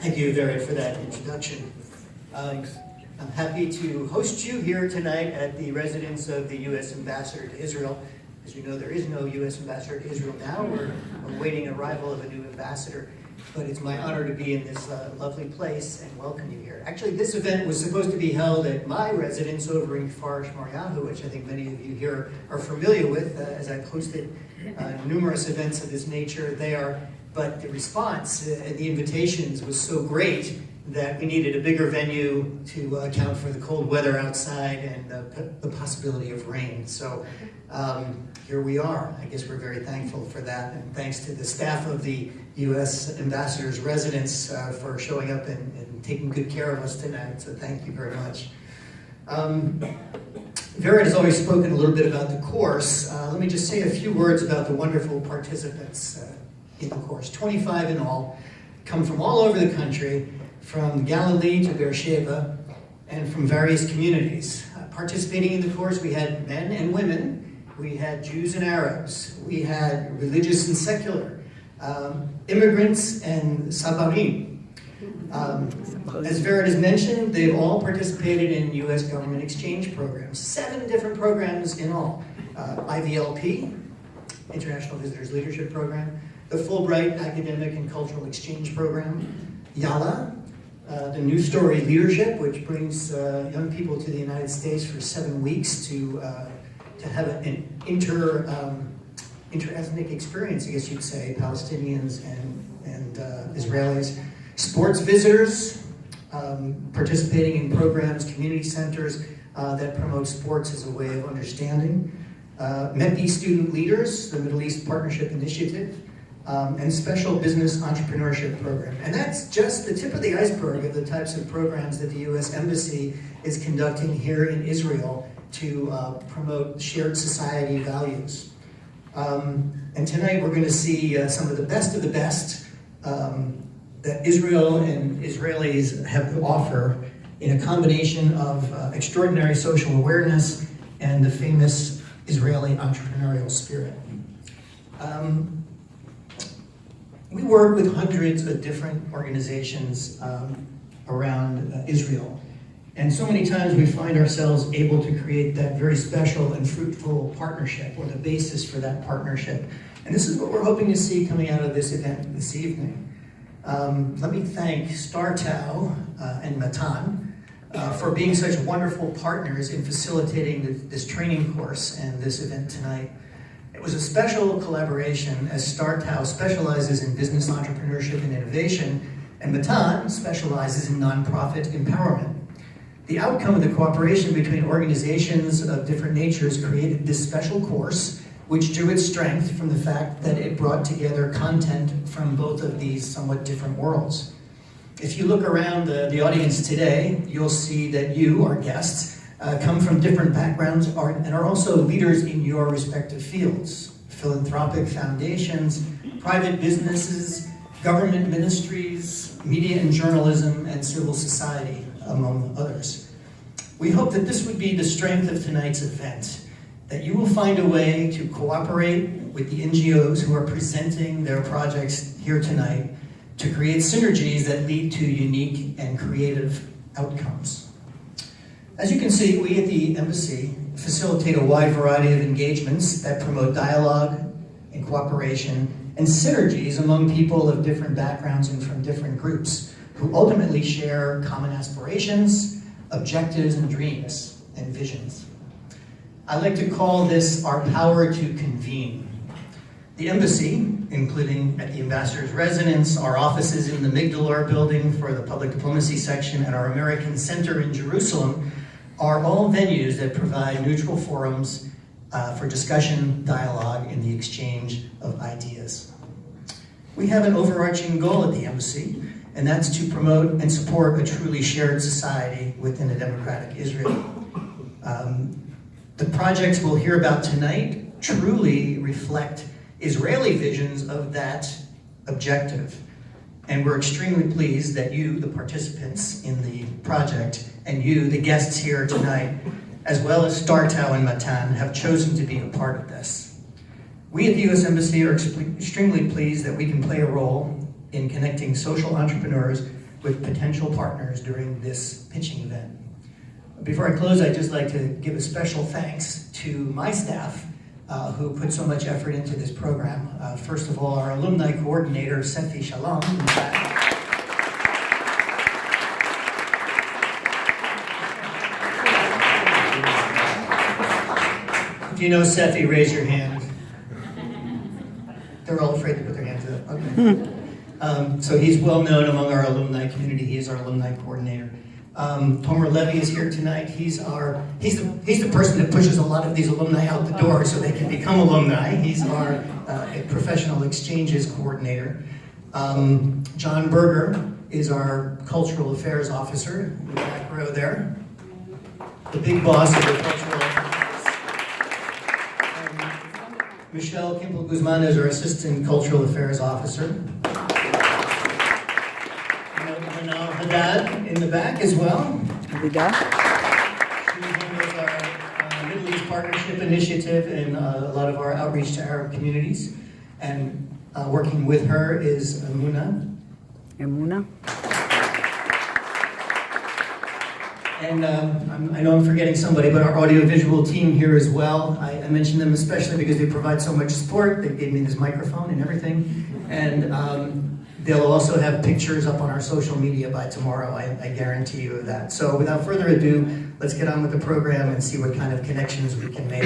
Thank you, Yariad, for that introduction. I'm happy to host you here tonight at the residence of the U.S. Ambassador to Israel. As you know, there is no U.S. Ambassador to Israel now. We're awaiting arrival of a new ambassador. But it's my honor to be in this lovely place and welcome you here. Actually, this event was supposed to be held at my residence over in Kfar Shmaryahu, which I think many of you here are familiar with, as I've hosted numerous events of this nature there. But the response and the invitations was so great that we needed a bigger venue to account for the cold weather outside and the possibility of rain. So here we are. I guess we're very thankful for that. And thanks to the staff of the U.S. Ambassador's residence for showing up and taking good care of us tonight. So thank you very much. Yariad has always spoken a little bit about the course. Let me just say a few words about the wonderful participants in the course. 25 in all, come from all over the country, from Galilee to Beersheba, and from various communities. Participating in the course, we had men and women, we had Jews and Arabs, we had religious and secular, immigrants and sabarim. As Yariad has mentioned, they've all participated in U.S. government exchange programs, 7 different programs in all. IVLP, International Visitors Leadership Program, the Fulbright Academic and Cultural Exchange Program, YALA, the New Story Leadership, which brings young people to the United States for 7 weeks to have an inter-ethnic experience, I guess you'd say, Palestinians and Israelis. Sports visitors, participating in programs, community centers that promote sports as a way of understanding. MEPI student leaders, the Middle East Partnership Initiative, and special business entrepreneurship program. And that's just the tip of the iceberg of the types of programs that the U.S. Embassy is conducting here in Israel to promote shared society values. And tonight we're going to see some of the best that Israel and Israelis have to offer in a combination of extraordinary social awareness and the famous Israeli entrepreneurial spirit. We work with hundreds of different organizations around Israel. And so many times we find ourselves able to create that very special and fruitful partnership, or the basis for that partnership. And this is what we're hoping to see coming out of this event this evening. Let me thank StarTow and Matan for being such wonderful partners in facilitating this training course and this event tonight. It was a special collaboration, as StarTow specializes in business entrepreneurship and innovation, and Matan specializes in nonprofit empowerment. The outcome of the cooperation between organizations of different natures created this special course, which drew its strength from the fact that it brought together content from both of these somewhat different worlds. If you look around the audience today, you'll see that you, our guests, come from different backgrounds and are also leaders in your respective fields: philanthropic foundations, private businesses, government ministries, media and journalism, and civil society, among others. We hope that this would be the strength of tonight's event, that you will find a way to cooperate with the NGOs who are presenting their projects here tonight to create synergies that lead to unique and creative outcomes. As you can see, we at the Embassy facilitate a wide variety of engagements that promote dialogue and cooperation and synergies among people of different backgrounds and from different groups who ultimately share common aspirations, objectives, and dreams and visions. I like to call this our power to convene. The Embassy, including at the Ambassador's residence, our offices in the Migdalor building for the Public Diplomacy section, and our American Center in Jerusalem, are all venues that provide neutral forums for discussion, dialogue, and the exchange of ideas. We have an overarching goal at the Embassy, and that's to promote and support a truly shared society within a democratic Israel. The projects we'll hear about tonight truly reflect Israeli visions of that objective. And we're extremely pleased that you, the participants in the project, and you, the guests here tonight, as well as StarTow and Matan, have chosen to be a part of this. We at the U.S. Embassy are extremely pleased that we can play a role in connecting social entrepreneurs with potential partners during this pitching event. Before I close, I'd just like to give a special thanks to my staff who put so much effort into this program. First of all, our alumni coordinator, Sefi Shalom. If you know Sefi, raise your hand. They're all afraid to put their hands up. Okay. So he's well known among our alumni community. He is our alumni coordinator. Tomer Levy is here tonight. He's the person that pushes a lot of these alumni out the door so they can become alumni. He's our professional exchanges coordinator. John Berger is our cultural affairs officer in the back row there. The big boss of the cultural affairs. Michelle Kimpel Guzman is our assistant cultural affairs officer. Haddad in the back as well. She handles our Middle East Partnership Initiative and a lot of our outreach to Arab communities. And working with her is Amuna. And I know I'm forgetting somebody, but our audiovisual team here as well. I mention them especially because they provide so much support. They gave me this microphone and everything. And they'll also have pictures up on our social media by tomorrow, I guarantee you that. So without further ado, let's get on with the program and see what kind of connections we can make.